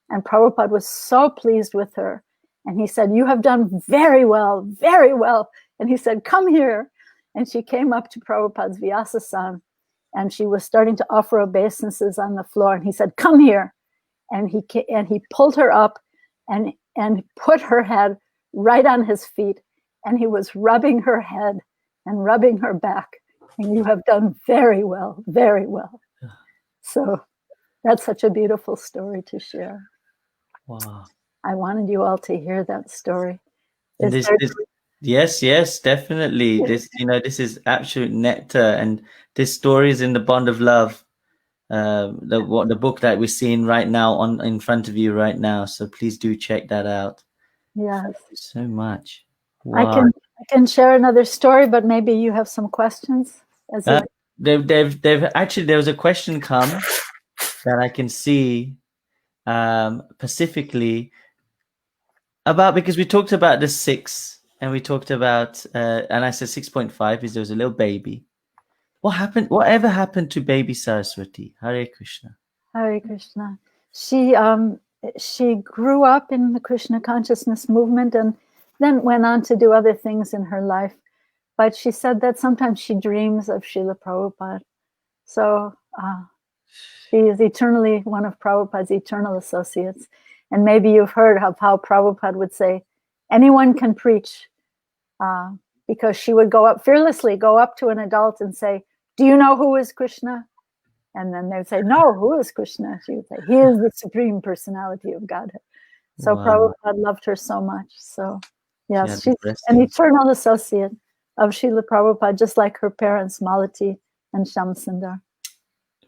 S2: And Prabhupada was so pleased with her. And he said, "You have done very well, very well." And he said, "Come here." And she came up to Prabhupada's Vyasasan, and she was starting to offer obeisances on the floor. And he said, "Come here." And he pulled her up and put her head right on his feet. And he was rubbing her head and rubbing her back. And "You have done very well, very well." So that's such a beautiful story to share.
S1: Wow.
S2: I wanted you all to hear that story.
S1: And
S2: Is
S1: yes, definitely. This is absolute nectar, and this story is in the Bond of Love, the book that we're seeing right now in front of you right now. So please do check that out.
S2: Yes.
S1: Thank you so much. Wow.
S2: I can share another story, but maybe you have some questions.
S1: They've actually, there was a question come that I can see specifically about, because we talked about the 6, and we talked about and I said 6.5 is there was a little baby. Whatever happened to baby Saraswati? Hare Krishna.
S2: Hare Krishna. She grew up in the Krishna consciousness movement and then went on to do other things in her life. But she said that sometimes she dreams of Srila Prabhupada. So she is eternally one of Prabhupada's eternal associates. And maybe you've heard of how Prabhupada would say, anyone can preach, because she would fearlessly go up to an adult and say, "Do you know who is Krishna?" And then they'd say, "No, who is Krishna?" She would say, "He is the Supreme Personality of Godhead." So
S1: Wow.
S2: Prabhupada loved her so much. So yes,
S1: Yeah,
S2: she's an eternal associate of Srila Prabhupada, just like her parents, Malati and Shamsundar.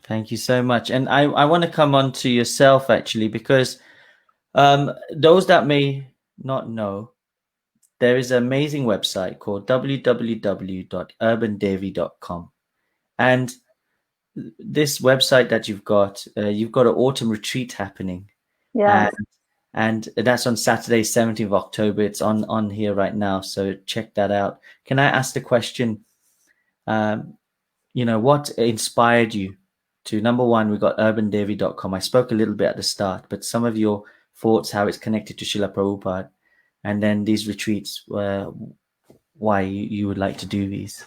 S1: Thank you so much. And I want to come on to yourself, actually, because those that may not know, there is an amazing website called www.urbandevi.com. And this website that you've got an autumn retreat happening.
S2: Yes.
S1: And that's on Saturday, 17th of October. It's on here right now. So check that out. Can I ask the question, what inspired you to, number one, we got urbandevi.com. I spoke a little bit at the start, but some of your thoughts, how it's connected to Srila Prabhupada, and then these retreats, why you would like to do these.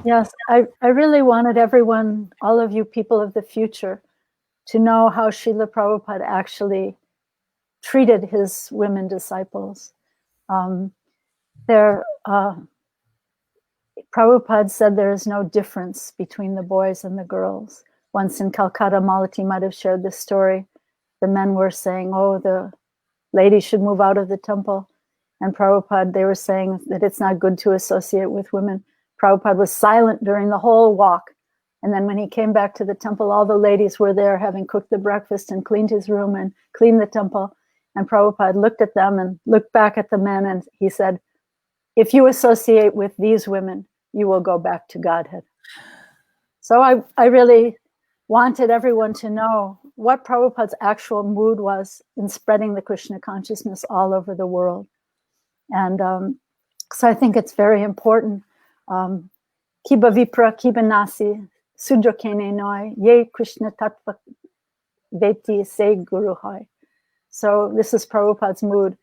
S2: Yes, I really wanted everyone, all of you people of the future, to know how Srila Prabhupada actually treated his women disciples. Prabhupada said there is no difference between the boys and the girls. Once in Calcutta, Malati might have shared this story. The men were saying, "Oh, the ladies should move out of the temple." And Prabhupada, they were saying that it's not good to associate with women. Prabhupada was silent during the whole walk. And then when he came back to the temple, all the ladies were there having cooked the breakfast and cleaned his room and cleaned the temple. And Prabhupada looked at them and looked back at the men, and he said, "If you associate with these women, you will go back to Godhead." So I really wanted everyone to know what Prabhupada's actual mood was in spreading the Krishna consciousness all over the world. And so I think it's very important. Kiba vipra, kiba nasi, sudra kene noi, ye Krishna tattva veti se guru hai. So this is Prabhupada's mood.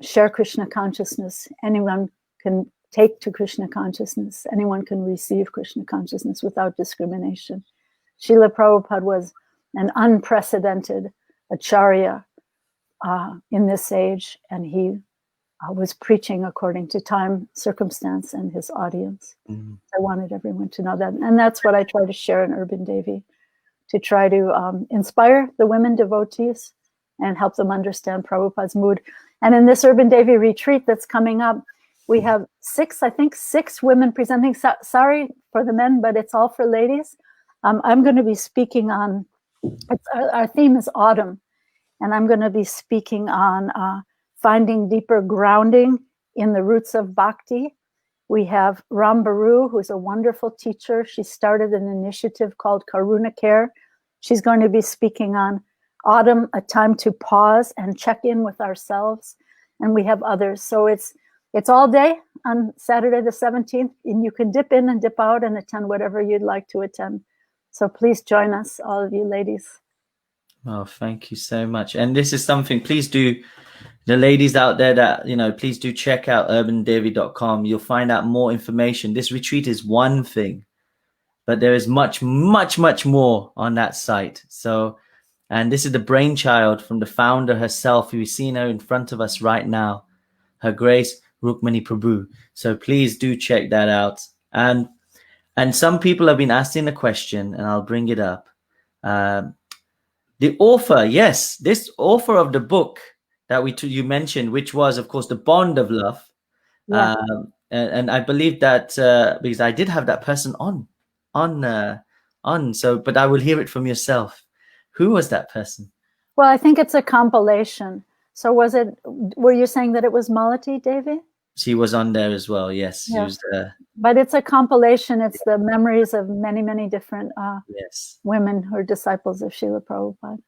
S2: Share Krishna consciousness. Anyone can take to Krishna consciousness. Anyone can receive Krishna consciousness without discrimination. Srila Prabhupada was an unprecedented acharya in this age, and he was preaching according to time, circumstance, and his audience. I wanted everyone to know that. And that's what I try to share in Urban Devi, to try to inspire the women devotees and help them understand Prabhupada's mood. And in this Urban Devi retreat that's coming up, we have six women presenting. Sorry for the men, but it's all for ladies. I'm going to be speaking on, our theme is autumn, and I'm going to be speaking on finding deeper grounding in the roots of bhakti. We have Ram Baru, who's a wonderful teacher. She started an initiative called Karuna Care. She's going to be speaking on autumn, a time to pause and check in with ourselves. And we have others. So it's all day on Saturday the 17th, and you can dip in and dip out and attend whatever you'd like to attend. So please join us, all of you ladies.
S1: Oh, thank you so much. And this is something, please do, the ladies out there that, please do check out urbandevi.com. You'll find out more information. This retreat is one thing, but there is much, much, much more on that site. So, and this is the brainchild from the founder herself. We've seen her in front of us right now, Her Grace Rukmini Prabhu. So please do check that out. And some people have been asking the question, and I'll bring it up. The author, yes, this author of the book that you mentioned, which was, of course, The Bond of Love. Yeah. And I believe that because I did have that person on. So, but I will hear it from yourself. Who was that person?
S2: Well, I think it's a compilation. So were you saying that it was Malati, Devi?
S1: She was on there as well, yes.
S2: Yeah.
S1: She was,
S2: but it's a compilation. It's the memories of many, many different
S1: yes, women
S2: who are disciples of Srila Prabhupada.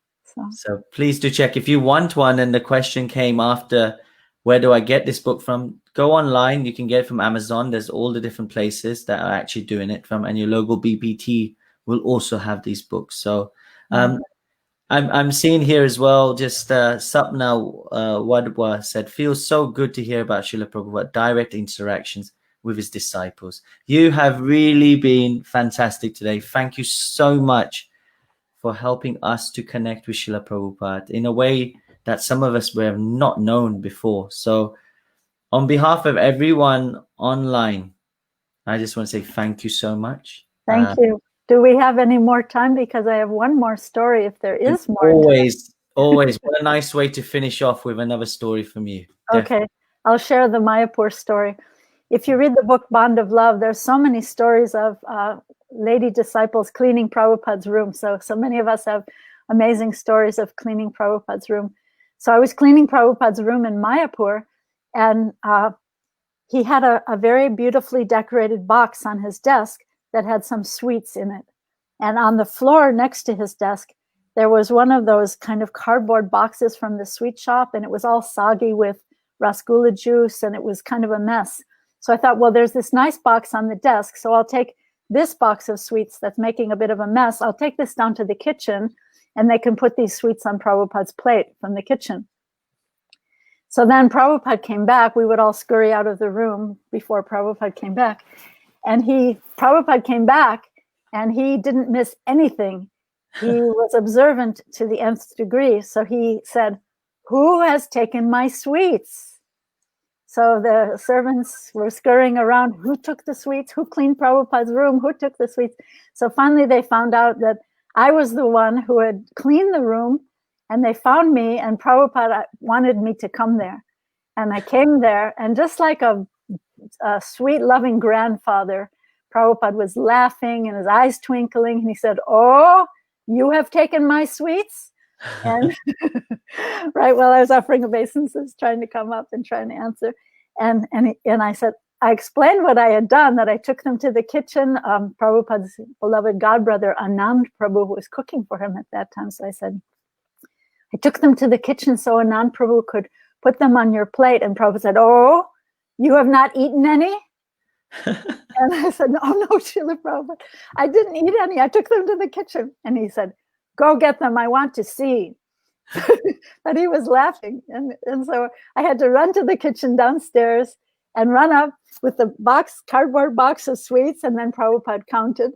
S1: So please do check. If you want one, and the question came after, where do I get this book from? Go online. You can get it from Amazon. There's all the different places that are actually doing it from, and your local BPT will also have these books. So I'm seeing here as well, just Sapna Wadwa said, feels so good to hear about Srila Prabhupada, direct interactions with his disciples. You have really been fantastic today. Thank you so much for helping us to connect with Srila Prabhupada in a way that some of us were not known before. So on behalf of everyone online, I just want to say thank you so much.
S2: Thank you. Do we have any more time? Because I have one more story if there is more
S1: time.
S2: Always.
S1: What a nice way to finish off with another story from you.
S2: Okay. Definitely. I'll share the Mayapur story. If you read the book Bond of Love, there's so many stories of lady disciples cleaning Prabhupada's room. So many of us have amazing stories of cleaning Prabhupada's room. So I was cleaning Prabhupada's room in Mayapur, and he had a very beautifully decorated box on his desk that had some sweets in it. And on the floor next to his desk, there was one of those kind of cardboard boxes from the sweet shop, and it was all soggy with rasgulla juice, and it was kind of a mess. So I thought, well, there's this nice box on the desk, so I'll take this box of sweets that's making a bit of a mess. I'll take this down to the kitchen, and they can put these sweets on Prabhupada's plate from the kitchen. So then Prabhupada came back. We would all scurry out of the room before Prabhupada came back. And Prabhupada came back, and he didn't miss anything. He was observant to the nth degree. So he said, "Who has taken my sweets?" So the servants were scurrying around. Who took the sweets? Who cleaned Prabhupada's room? Who took the sweets? So finally they found out that I was the one who had cleaned the room, and they found me, and Prabhupada wanted me to come there. And I came there, and just like a sweet, loving grandfather, Prabhupada was laughing and his eyes twinkling, and he said, "Oh, you have taken my sweets?" And right while I was offering obeisances, trying to come up and trying to answer. And I said, I explained what I had done, that I took them to the kitchen. Prabhupada's beloved godbrother, Anand Prabhu, was cooking for him at that time. So I said, I took them to the kitchen so Anand Prabhu could put them on your plate. And Prabhupada said, "Oh, you have not eaten any?" And I said, "No, Srila Prabhupada, I didn't eat any. I took them to the kitchen." And he said, "Go get them. I want to see." But he was laughing. And so I had to run to the kitchen downstairs and run up with the cardboard box of sweets. And then Prabhupada counted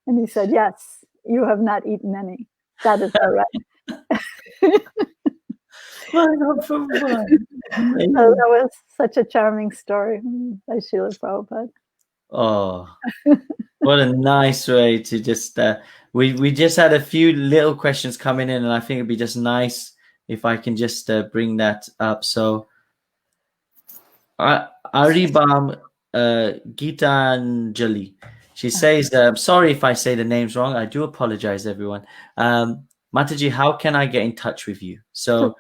S2: and he said, yes, you have not eaten any. That is all right. So that was such a charming story by Srila Prabhupada.
S1: Oh, what a nice way to just we just had a few little questions coming in, and I think it'd be just nice if I can just bring that up. So Aribam Gitanjali, she says, sorry if I say the names wrong, I do apologize, everyone. Mataji, how can I get in touch with you? So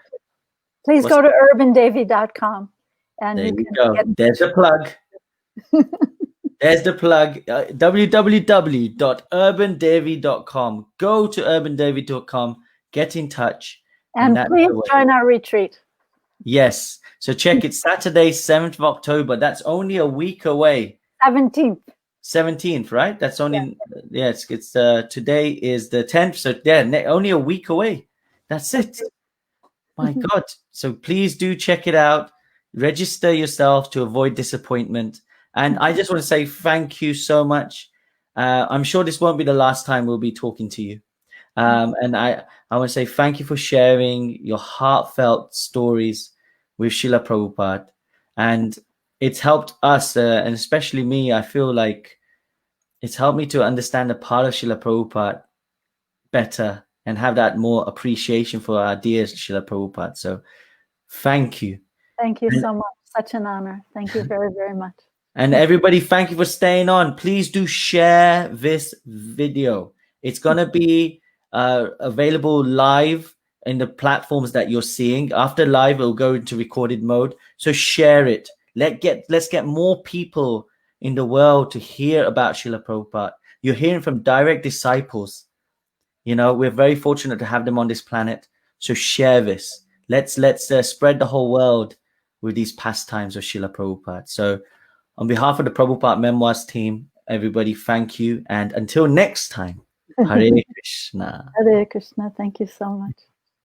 S2: please go to urbandevi.com and
S1: there
S2: you
S1: you
S2: can
S1: go. There's the plug. There's the plug. www.urbandevi.com. Go to urbandevi.com. Get in touch.
S2: And please join our retreat.
S1: Yes. So check it. Saturday, 7th of October. That's only a week away. 17th, right? That's only, yes. It's today is the 10th. So only a week away. That's it. My God. So please do check it out. Register yourself to avoid disappointment. And I just want to say thank you so much. I'm sure this won't be the last time we'll be talking to you. And I want to say thank you for sharing your heartfelt stories with Srila Prabhupada. And it's helped us, and especially me, I feel like it's helped me to understand a part of Srila Prabhupada better and have that more appreciation for our dear Srila Prabhupada. So thank you.
S2: Thank you so much. Such an honor. Thank you very, very much.
S1: And everybody, thank you for staying on. Please do share this video. It's going to be available live in the platforms that you're seeing. After live, it'll go into recorded mode. So share it. Let's get more people in the world to hear about Srila Prabhupada. You're hearing from direct disciples. You know, we're very fortunate to have them on this planet. So share this. Let's spread the whole world with these pastimes of Srila Prabhupada. So on behalf of the Prabhupada Memoirs team, everybody, thank you. And until next time, Hare Krishna.
S2: Hare Krishna. Thank you so much.